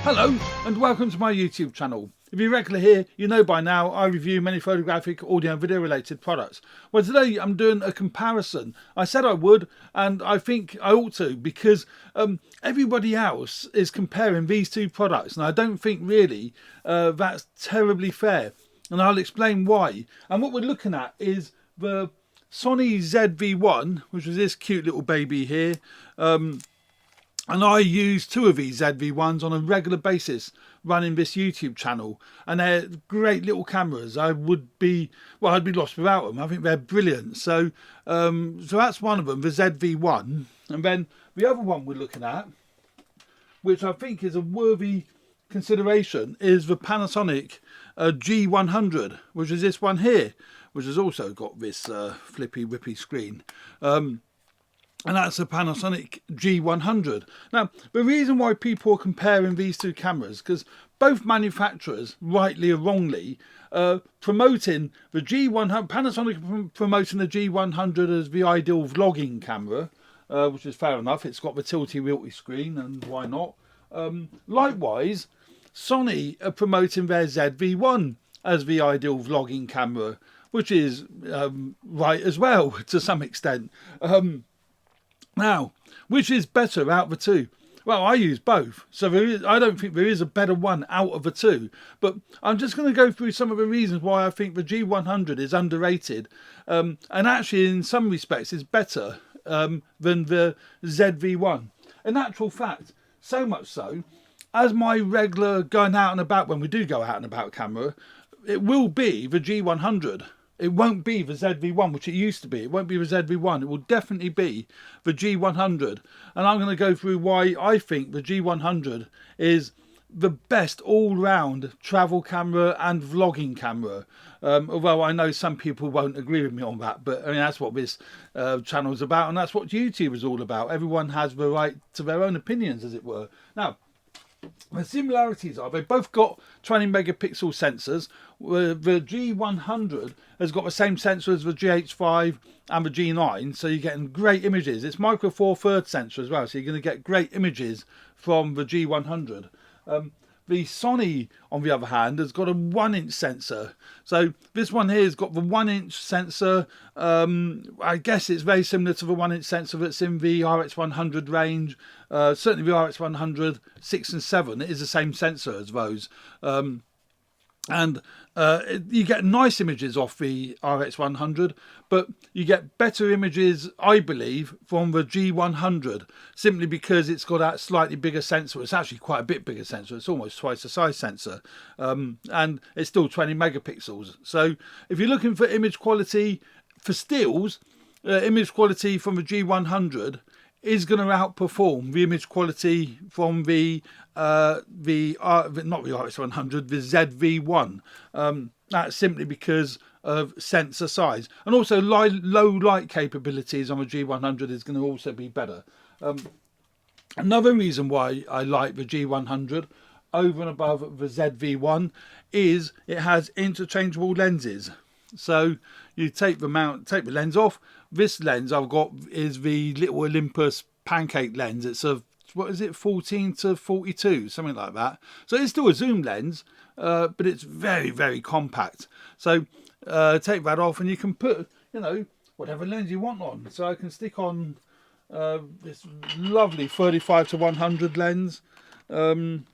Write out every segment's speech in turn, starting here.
Hello and welcome to my YouTube channel. If you're regular here, you know by now I review many photographic, audio and video related products. Well, today I'm doing a comparison. I said I would, and I think I ought to, because everybody else is comparing these two products, and I don't think really that's terribly fair, and I'll explain why. And what we're looking at is the Sony Z-V1, which is this cute little baby here. And I use two of these Z-V1s on a regular basis running this YouTube channel, and they're great little cameras. I'd be lost without them. I think they're brilliant. So that's one of them, the Z-V1. And then the other one we're looking at, which I think is a worthy consideration, is the Panasonic G100, which is this one here, which has also got this flippy whippy screen. And that's a Panasonic G100. Now, the reason why people are comparing these two cameras, because both manufacturers, rightly or wrongly, promoting the G100, Panasonic promoting the G100 as the ideal vlogging camera, which is fair enough. It's got the tilty-wilty screen, and why not? Likewise, Sony are promoting their Z-V1 as the ideal vlogging camera, which is right as well, to some extent. Now, which is better out of the two? Well, I use both, so I don't think there is a better one out of the two. But I'm just going to go through some of the reasons why I think the G100 is underrated, and actually in some respects is better than the Z-V1. In actual fact, so much so, as my regular going out and about, when we do go out and about camera, it will be the G100. It won't be the Z-V1, which it used to be. It won't be the Z-V1. It will definitely be the G100. And I'm going to go through why I think the G100 is the best all-round travel camera and vlogging camera. Although I know some people won't agree with me on that. But I mean, that's what this channel is about. And that's what YouTube is all about. Everyone has the right to their own opinions, as it were. Now, the similarities are, they've both got 20 megapixel sensors. The G100 has got the same sensor as the GH5 and the G9, so you're getting great images. It's micro four thirds sensor as well, so you're going to get great images from the G100. The Sony, on the other hand, has got a 1-inch sensor. So this one here has got the 1-inch sensor. I guess it's very similar to the 1-inch sensor that's in the RX100 range. Certainly the RX100 6 and 7, it is the same sensor as those. And you get nice images off the RX100, but you get better images, I believe, from the G100, simply because it's got that slightly bigger sensor. It's actually quite a bit bigger sensor. It's almost twice the size sensor, and it's still 20 megapixels. So if you're looking for image quality for stills, image quality from the G100 is going to outperform the image quality from not the RX100, the Z-V1. That's simply because of sensor size, and also low light capabilities on the G100 is going to also be better. Another reason why I like the G100 over and above the Z-V1 is it has interchangeable lenses. So you take the lens off. This lens I've got is the little Olympus pancake lens. It's a, what is it, 14 to 42, something like that. So it's still a zoom lens, but it's very, very compact. So take that off and you can put, you know, whatever lens you want on. So I can stick on this lovely 35 to 100 lens. Some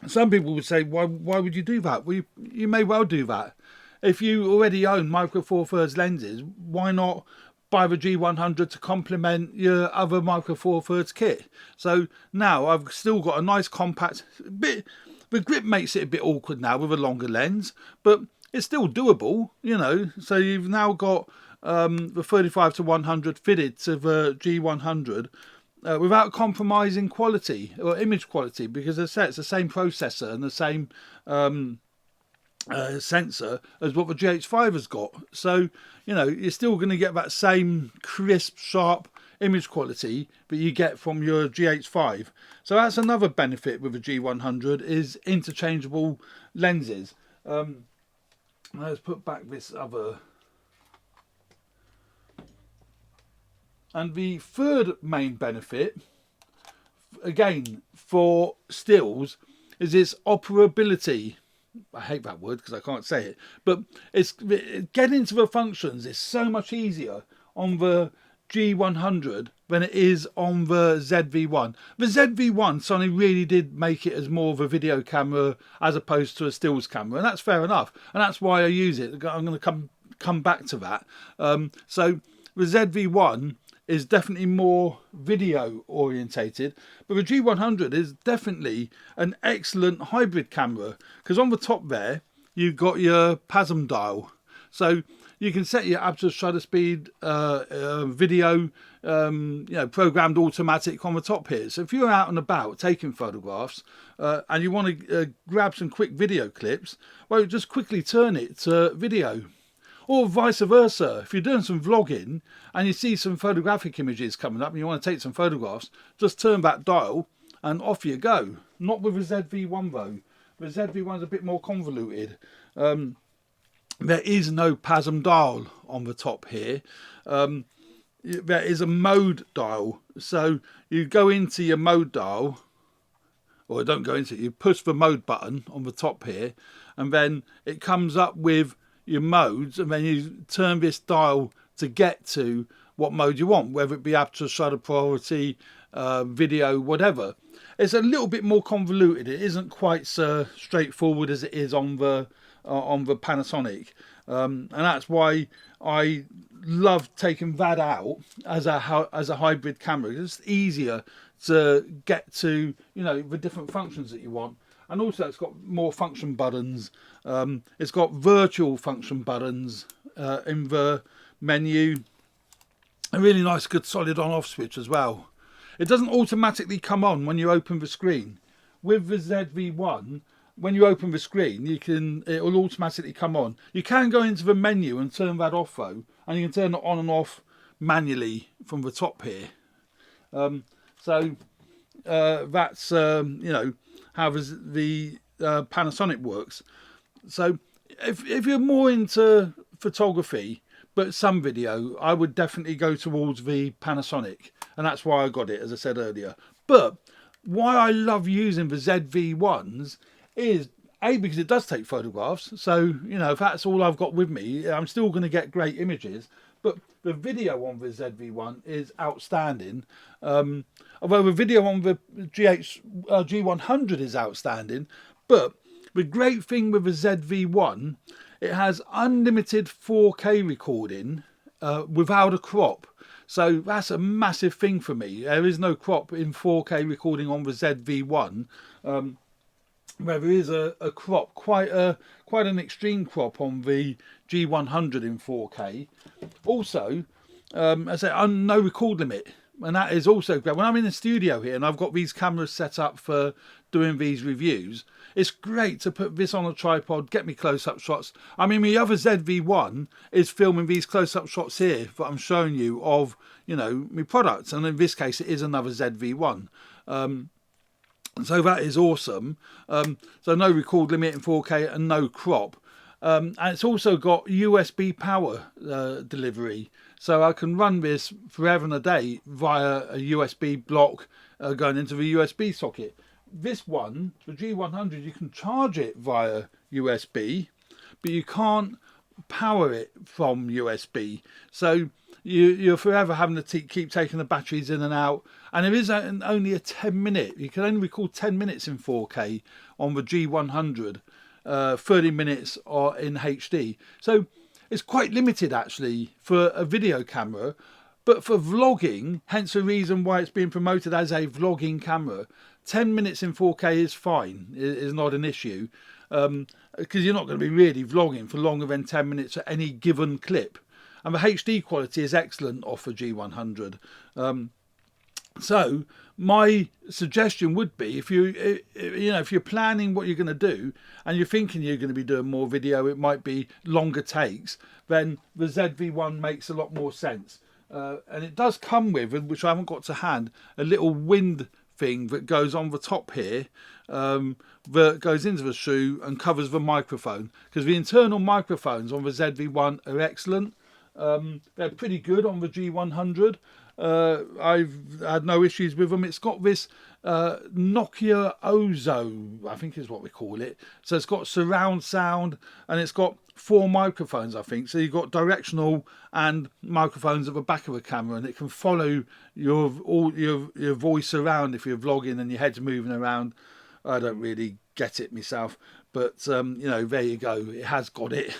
people would say, why would you do that? Well, you may well do that. If you already own micro four thirds lenses, why not buy the G100 to complement your other micro four thirds kit? So now I've still got a nice compact bit. The grip makes it a bit awkward now with a longer lens, but it's still doable, you know. So you've now got the 35 to 100 fitted to the G100 without compromising quality or image quality, because as I say, it's the same processor and the same sensor as what the GH5 has got. So, you know, you're still going to get that same crisp, sharp image quality that you get from your GH5. So that's another benefit with the G100, is interchangeable lenses. Let's put back this other. And the third main benefit again, for stills is this operability. I hate that word because I can't say it, but it's getting to the functions is so much easier on the G100 than it is on the Z-V1. The Z-V1, Sony really did make it as more of a video camera as opposed to a stills camera, and that's fair enough, and that's why I use it. I'm going to come back to that. So the Z-V1 is definitely more video orientated, but the G100 is definitely an excellent hybrid camera, because on the top there you've got your PASM dial, so you can set your absolute shutter speed, video, you know, programmed automatic on the top here. So if you're out and about taking photographs and you want to grab some quick video clips, well, just quickly turn it to video. Or vice versa, if you're doing some vlogging and you see some photographic images coming up and you want to take some photographs, just turn that dial and off you go. Not with the Z-V1 though. The Z-V1 is a bit more convoluted. There is no PASM dial on the top here. There is a mode dial. So you go into your mode dial, or don't go into it, you push the mode button on the top here, and then it comes up with your modes, and then you turn this dial to get to what mode you want, whether it be aperture, shutter priority, video, whatever. It's a little bit more convoluted. It isn't quite so straightforward as it is on the Panasonic, and that's why I love taking that out as a hybrid camera. It's easier to get to, you know, the different functions that you want. And also it's got more function buttons. It's got virtual function buttons in the menu. A really nice good solid on off switch as well. It doesn't automatically come on when you open the screen. With the Z-V1, when you open the screen, it will automatically come on. You can go into the menu and turn that off though, and you can turn it on and off manually from the top here. So that's you know, how the Panasonic works. So if you're more into photography but some video, I would definitely go towards the Panasonic, and that's why I got it, as I said earlier. But why I love using the Z-V1s is A, because it does take photographs, so you know, if that's all I've got with me, I'm still going to get great images. But the video on the Z-V1 is outstanding. Although the video on the G100 is outstanding, but the great thing with the Z-V1, it has unlimited 4K recording without a crop. So that's a massive thing for me. There is no crop in 4K recording on the Z-V1. Where there is a crop, quite an extreme crop on the G100 in 4K. Also, I say, no record limit, and that is also great. When I'm in the studio here and I've got these cameras set up for doing these reviews, it's great to put this on a tripod, get me close-up shots. I mean, the other Z-V1 is filming these close-up shots here that I'm showing you of, you know, my products, and in this case it is another Z-V1. So that is awesome. So no record limit in 4K and no crop. And it's also got USB power delivery. So I can run this forever and a day via a USB block going into the USB socket. This one, the G100, you can charge it via USB, but you can't power it from USB. So you're forever having to keep taking the batteries in and out. And there is only a 10-minute. You can only record 10 minutes in 4K on the G100, 30 minutes or in HD. So it's quite limited actually for a video camera. But for vlogging, hence the reason why it's being promoted as a vlogging camera, 10 minutes in 4K is fine, is not an issue. Because you're not going to be really vlogging for longer than 10 minutes at any given clip. And the HD quality is excellent off the G100. So my suggestion would be, if you're planning what you're going to do and you're thinking you're going to be doing more video, it might be longer takes, then the Z-V1 makes a lot more sense. And it does come with, which I haven't got to hand, a little wind thing that goes on the top here, that goes into the shoe and covers the microphone, because the internal microphones on the Z-V1 are excellent. They're pretty good on the G100. I've had no issues with them. It's got this Nokia Ozo, I think is what we call it. So it's got surround sound, and it's got 4 microphones, I think. So you've got directional and microphones at the back of the camera, and it can follow your voice around if you're vlogging and your head's moving around. I don't really get it myself, but you know, there you go, it has got it.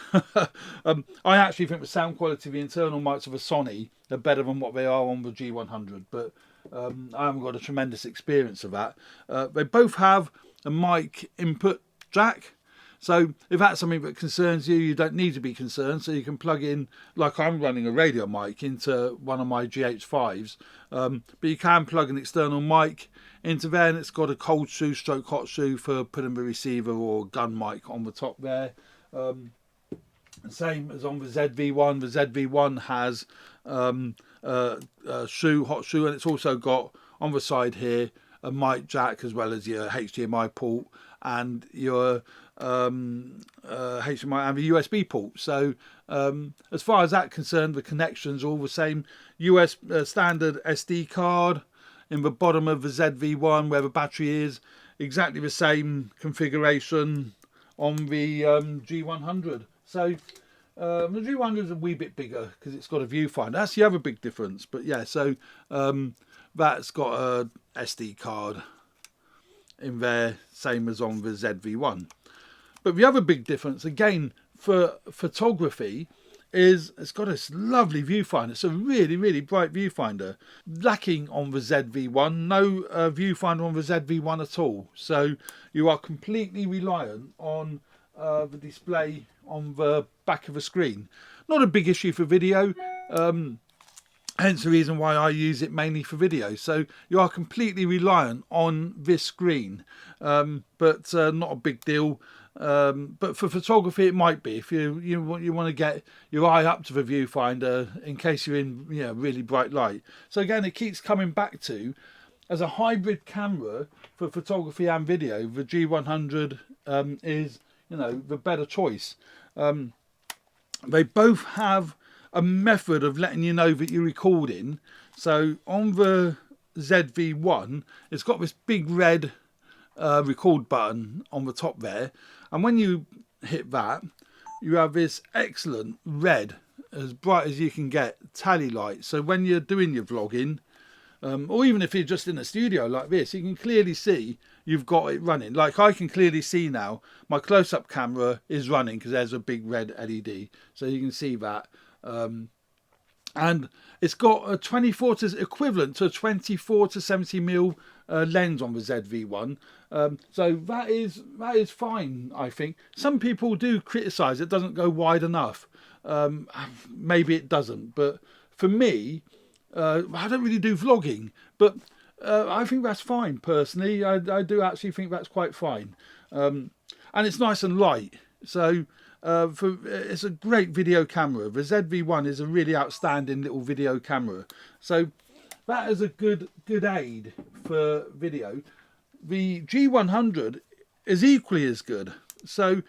I actually think the sound quality of the internal mics of a Sony are better than what they are on the G100, but I haven't got a tremendous experience of that. They both have a mic input jack, so if that's something that concerns you, you don't need to be concerned. So you can plug in, like I'm running a radio mic into one of my GH5s, but you can plug an external mic into there, and it's got a cold shoe stroke hot shoe for putting the receiver or gun mic on the top there. Same as on the Z-V1. The Z-V1 has hot shoe, and it's also got on the side here a mic jack as well as your HDMI port and your HDMI and the USB port. So as far as that concerned, the connections are all the same. Standard SD card in the bottom of the Z-V1 where the battery is, exactly the same configuration on the G100. So the G100 is a wee bit bigger because it's got a viewfinder. That's the other big difference. But yeah, so that's got a SD card in there, same as on the Z-V1. But the other big difference, again, for photography, is it's got this lovely viewfinder. It's a really, really bright viewfinder. Lacking on the Z-V1, no viewfinder on the Z-V1 at all. So you are completely reliant on the display on the back of the screen. Not a big issue for video, hence the reason why I use it mainly for video. So you are completely reliant on this screen, but not a big deal. But for photography it might be, if you want to get your eye up to the viewfinder in case you're in really bright light. So again, it keeps coming back to, as a hybrid camera for photography and video, the G100 is the better choice. They both have a method of letting you know that you're recording. So on the Z-V1, it's got this big red record button on the top there, and when you hit that, you have this excellent red, as bright as you can get, tally light. So when you're doing your vlogging, or even if you're just in a studio like this, you can clearly see you've got it running. Like I can clearly see now my close-up camera is running because there's a big red LED, so you can see that. And it's got a 24 to equivalent to a 24 to 70mm lens on the Z-V1. So that is fine, I think. Some people do criticise it doesn't go wide enough. Maybe it doesn't, but for me, I don't really do vlogging, but I think that's fine personally. I do actually think that's quite fine, and it's nice and light. So it's a great video camera. The Z-V1 is a really outstanding little video camera. So that is a good aid for video. The G100 is equally as good. So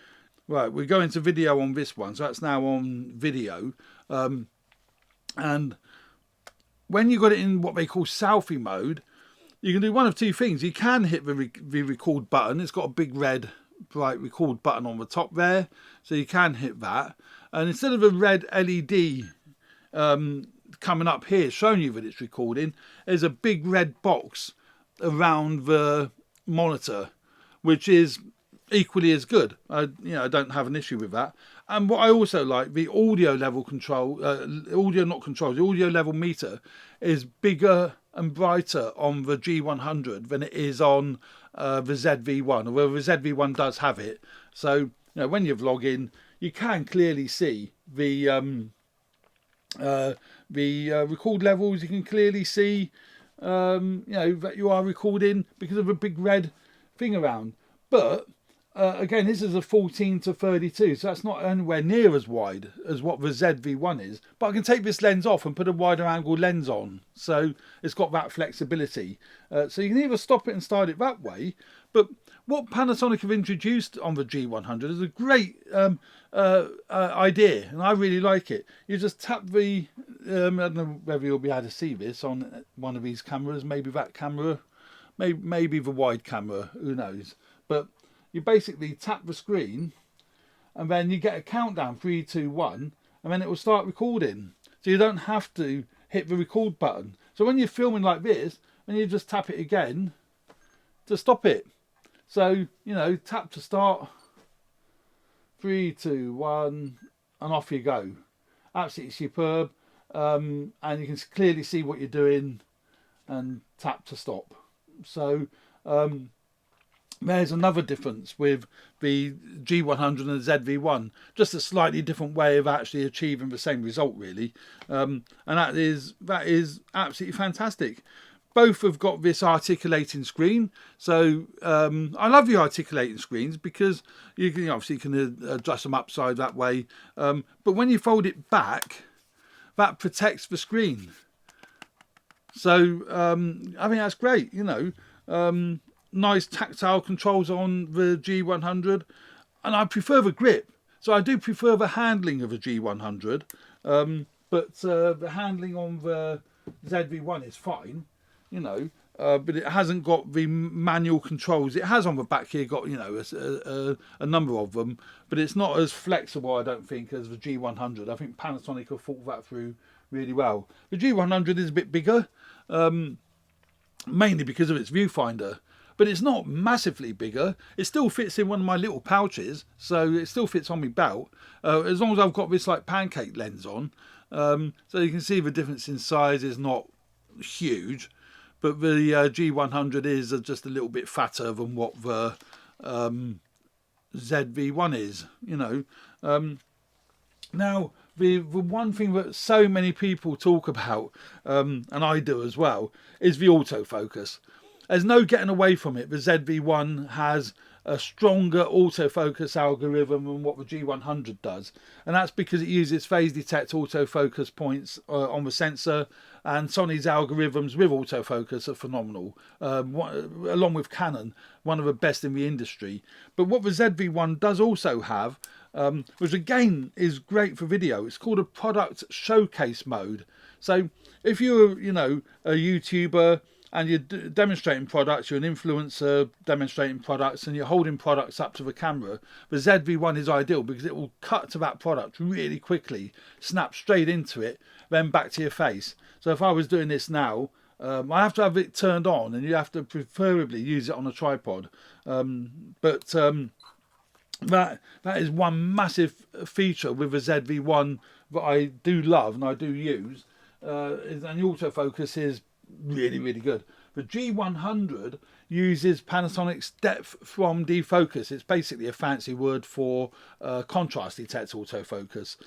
right, we're going to video on this one. So that's now on video, and when you got it in what they call selfie mode, you can do one of two things. You can hit the record button. It's got a big red bright record button on the top there, so you can hit that, and instead of a red LED coming up here showing you that it's recording, there's a big red box around the monitor, which is equally as good. I don't have an issue with that. And what I also like, the audio level control, the audio level meter is bigger and brighter on the G100 than it is on the Z-V1, although the Z-V1 does have it. So when you're vlogging, you can clearly see the record levels. You can clearly see that you are recording because of a big red thing around. But again, this is a 14 to 32, so that's not anywhere near as wide as what the Z-V1 is. But I can take this lens off and put a wider angle lens on, so it's got that flexibility. So you can either stop it and start it that way, but what Panasonic have introduced on the G100 is a great idea, and I really like it. You just tap the, I don't know whether you'll be able to see this on one of these cameras, maybe that camera, maybe the wide camera, who knows. But you basically tap the screen, and then you get a countdown, 3, 2, 1, and then it will start recording. So you don't have to hit the record button. So when you're filming like this, then you just tap it again to stop it. So, you know, tap to start, 3, 2, 1, and off you go. Absolutely superb. And you can clearly see what you're doing, and tap to stop. So there's another difference with the G100 and the ZV1, just a slightly different way of actually achieving the same result, really. And that is absolutely fantastic. Both have got this articulating screen, so I love the articulating screens because you can obviously adjust them upside that way. But when you fold it back, that protects the screen. So I think that's great. You know, nice tactile controls on the G100, and I prefer the grip. So I do prefer the handling of a G100, but the handling on the ZV1 is fine. You know, but it hasn't got the manual controls. It has on the back here got, you know, a number of them, but it's not as flexible, I don't think, as the G100. I think Panasonic have thought that through really well. The G100 is a bit bigger, mainly because of its viewfinder, but it's not massively bigger. It still fits in one of my little pouches, so it still fits on my belt, as long as I've got this like pancake lens on. So you can see the difference in size is not huge. But the G100 is just a little bit fatter than what the ZV1 is, you know. Now, the one thing that so many people talk about, and I do as well, is the autofocus. There's no getting away from it. The ZV1 has a stronger autofocus algorithm than what the G100 does, and that's because it uses phase detect autofocus points on the sensor, and Sony's algorithms with autofocus are phenomenal, along with Canon, one of the best in the industry. But what the ZV1 does also have, which again is great for video, it's called a product showcase mode. So if you're, you know, a YouTuber and you're demonstrating products, you're an influencer demonstrating products, and you're holding products up to the camera, the ZV1 is ideal because it will cut to that product really quickly, snap straight into it, then back to your face. So if I was doing this now, I have to have it turned on, and you have to preferably use it on a tripod. But that is one massive feature with the ZV1 that I do love and I do use, and the autofocus is really, really good. The G100 uses Panasonic's depth from defocus. It's basically a fancy word for contrast detect autofocus.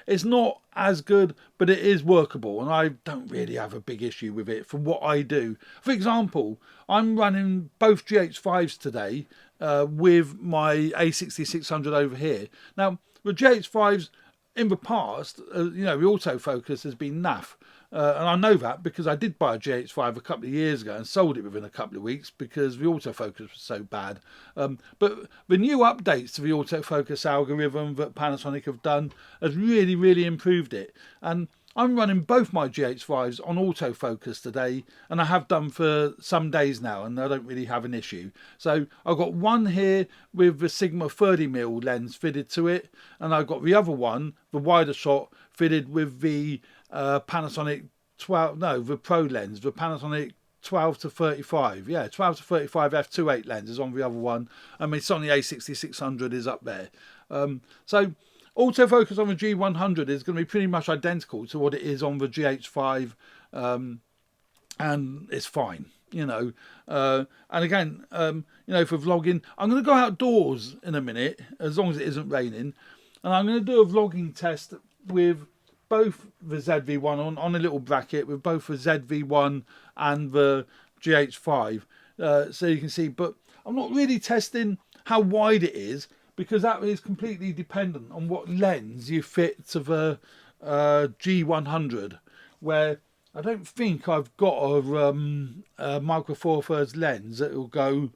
It's not as good, but it is workable, and I don't really have a big issue with it for what I do. For example, I'm running both GH5s today with my A6600 over here. Now, the GH5s in the past, you know, the autofocus has been naff. And I know that because I did buy a GH5 a couple of years ago and sold it within a couple of weeks because the autofocus was so bad. But the new updates to the autofocus algorithm that Panasonic have done has really, really improved it. And I'm running both my GH5s on autofocus today, and I have done for some days now, and I don't really have an issue. So I've got one here with the Sigma 30mm lens fitted to it, and I've got the other one, the wider shot, fitted with the Panasonic the Pro lens, the Panasonic 12 to 35, 12 to 35 f2.8 lens is on the other one, and my Sony A6600 is up there. So autofocus on the G100 is going to be pretty much identical to what it is on the GH5, and it's fine, you know. And again, you know, for vlogging, I'm going to go outdoors in a minute, as long as it isn't raining, and I'm going to do a vlogging test with both the ZV1 on a little bracket, with both the ZV1 and the GH5, so you can see. But I'm not really testing how wide it is, because that is completely dependent on what lens you fit to the G100, where I don't think I've got a Micro Four Thirds lens that will go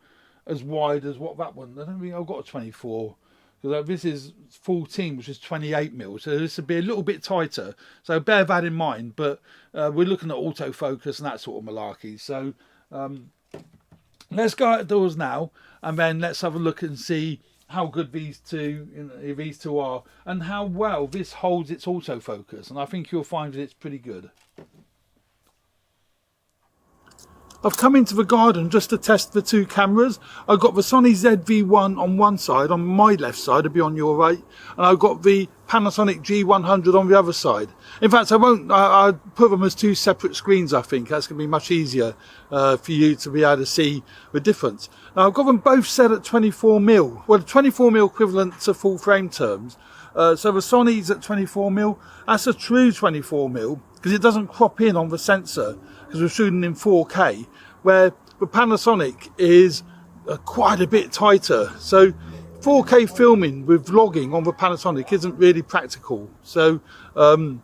as wide as what that one. I don't think I've got a 24. Because this is 14, which is 28mm, so this would be a little bit tighter. So bear that in mind. But we're looking at autofocus and that sort of malarkey. So let's go outdoors now, and then let's have a look and see how good these two are, and how well this holds its autofocus. And I think you'll find that it's pretty good. I've come into the garden just to test the two cameras. I've got the Sony Z-V1 on one side, on my left side, it'll be on your right, and I've got the Panasonic G100 on the other side. In fact, I'll put them as two separate screens. I think that's going to be much easier for you to be able to see the difference. Now, I've got them both set at 24mm. Well, 24mm equivalent to full frame terms. So the Sony's at 24mm. That's a true 24mm because it doesn't crop in on the sensor, because we're shooting in 4K, where the Panasonic is quite a bit tighter. So 4K filming with vlogging on the Panasonic isn't really practical. So and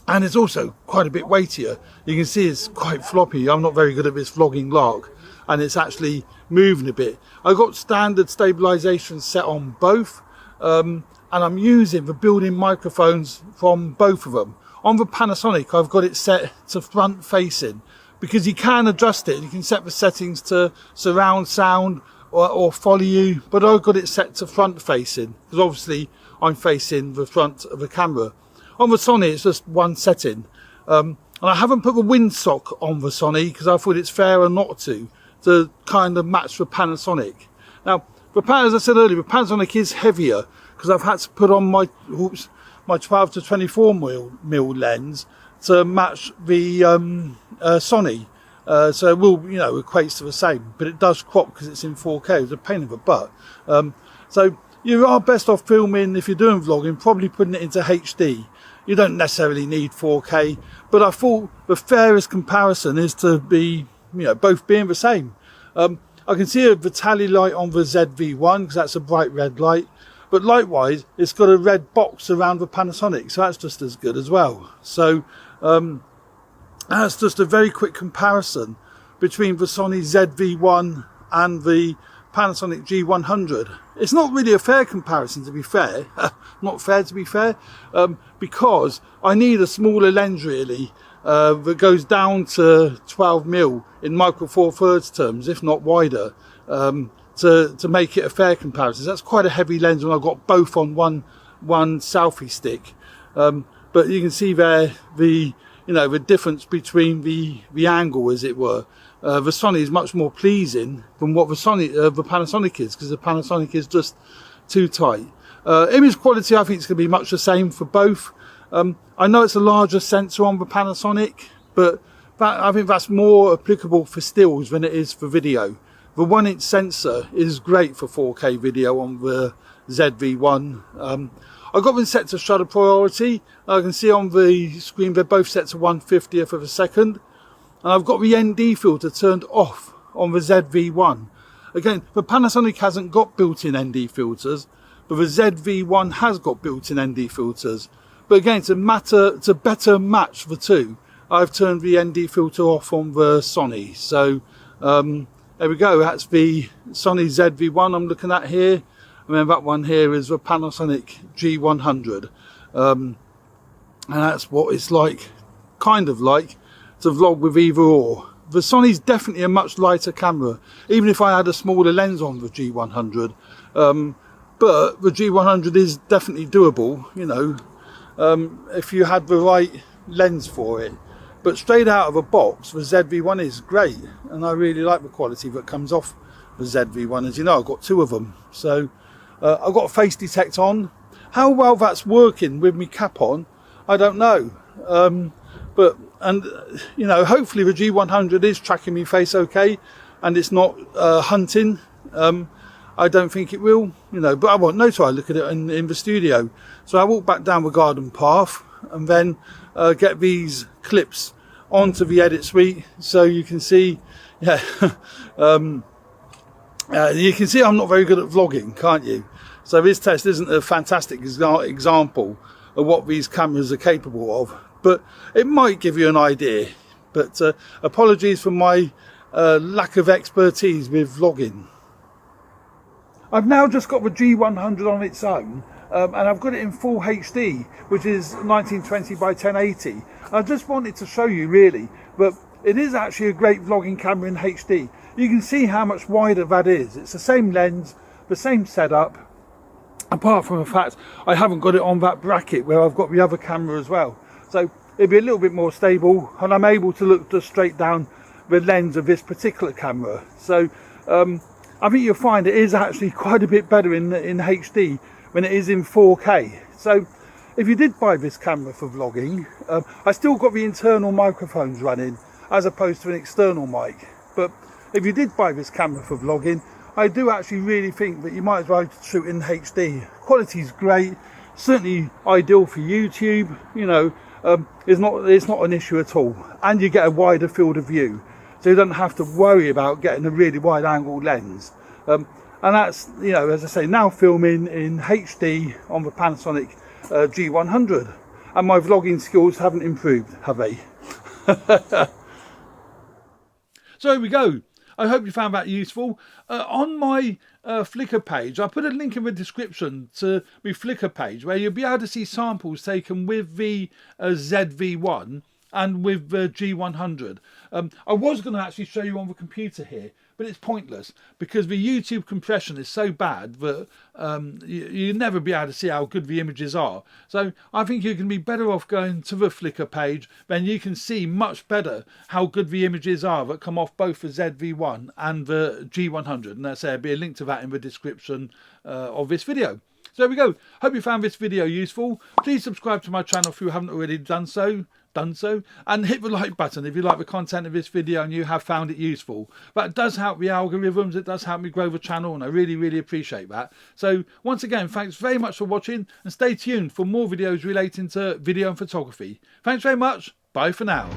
it's also quite a bit weightier. You can see it's quite floppy. I'm not very good at this vlogging lark, and it's actually moving a bit. I've got standard stabilization set on both, and I'm using the built-in microphones from both of them. On the Panasonic, I've got it set to front facing, because you can adjust it. You can set the settings to surround sound or follow you, but I've got it set to front facing because obviously I'm facing the front of the camera. On the Sony, it's just one setting, and I haven't put the windsock on the Sony because I thought it's fairer not to kind of match the Panasonic. Now, as I said earlier, the Panasonic is heavier because I've had to put on my 12 to 24mm lens to match the Sony. So it will, equates to the same, but it does crop because it's in 4K. It's a pain in the butt. So you are best off filming, if you're doing vlogging, probably putting it into HD. You don't necessarily need 4K, but I thought the fairest comparison is to be, both being the same. I can see a versatility light on the Z-V1 because that's a bright red light. But likewise, it's got a red box around the Panasonic, so that's just as good as well. So that's just a very quick comparison between the Sony Z-V1 and the Panasonic G100. It's not really a fair comparison, to be fair. Not fair, to be fair, because I need a smaller lens really that goes down to 12mm in micro four thirds terms, if not wider. To make it a fair comparison. That's quite a heavy lens when I've got both on one selfie stick. But you can see there the difference between the angle, as it were. The Sony is much more pleasing than what the Panasonic is, because the Panasonic is just too tight. Image quality, I think it's going to be much the same for both. I know it's a larger sensor on the Panasonic, but I think that's more applicable for stills than it is for video. The 1-inch sensor is great for 4K video on the Z-V1. I've got them set to shutter priority. I can see on the screen they're both set to 1/50th of a second. And I've got the ND filter turned off on the Z-V1. Again, the Panasonic hasn't got built-in ND filters, but the Z-V1 has got built-in ND filters. But again, to better match the two, I've turned the ND filter off on the Sony. So there we go, that's the Sony Z-V1 I'm looking at here. And then that one here is the Panasonic G100. And that's what it's like, kind of like, to vlog with either or. The Sony's definitely a much lighter camera, even if I had a smaller lens on the G100. But the G100 is definitely doable, if you had the right lens for it. But straight out of a box, the Z-V1 is great, and I really like the quality that comes off the Z-V1. As you know, I've got two of them. So I've got a face detect on. How well that's working with me cap on, I don't know. Hopefully the G100 is tracking me face okay, and it's not hunting. I don't think it will, but I want no try look at it in the studio. So I walk back down the garden path and then get these clips onto the edit suite, so you can see, you can see I'm not very good at vlogging, can't you? So this test isn't a fantastic example of what these cameras are capable of, but it might give you an idea. But apologies for my lack of expertise with vlogging. I've now just got the G100 on its own, and I've got it in full HD, which is 1920 by 1080. I just wanted to show you really, but it is actually a great vlogging camera in HD. You can see how much wider that is. It's the same lens, the same setup, apart from the fact I haven't got it on that bracket where I've got the other camera as well. So it'll be a little bit more stable, and I'm able to look just straight down the lens of this particular camera. So I think you'll find it is actually quite a bit better in HD when it is in 4K. So if you did buy this camera for vlogging, I still got the internal microphones running as opposed to an external mic. But if you did buy this camera for vlogging, I do actually really think that you might as well shoot in HD. Quality is great, certainly ideal for YouTube. You know, it's not an issue at all, and you get a wider field of view, so you don't have to worry about getting a really wide angle lens. And that's, you know, as I say, now filming in HD on the Panasonic G100, and my vlogging skills haven't improved, have they? So here we go. I hope you found that useful. On my Flickr page, I put a link in the description to my Flickr page where you'll be able to see samples taken with the Z-V1 and with the G100. I was going to actually show you on the computer here, but it's pointless because the YouTube compression is so bad that you'll never be able to see how good the images are. So I think you can be better off going to the Flickr page, then you can see much better how good the images are that come off both the Z-V1 and the G100. And as I say, there'll be a link to that in the description of this video. So there we go. Hope you found this video useful. Please subscribe to my channel if you haven't already done so, and hit the like button if you like the content of this video and you have found it useful. That does help the algorithms, it does help me grow the channel, and I really appreciate that. So once again, thanks very much for watching, and stay tuned for more videos relating to video and photography. Thanks very much. Bye for now.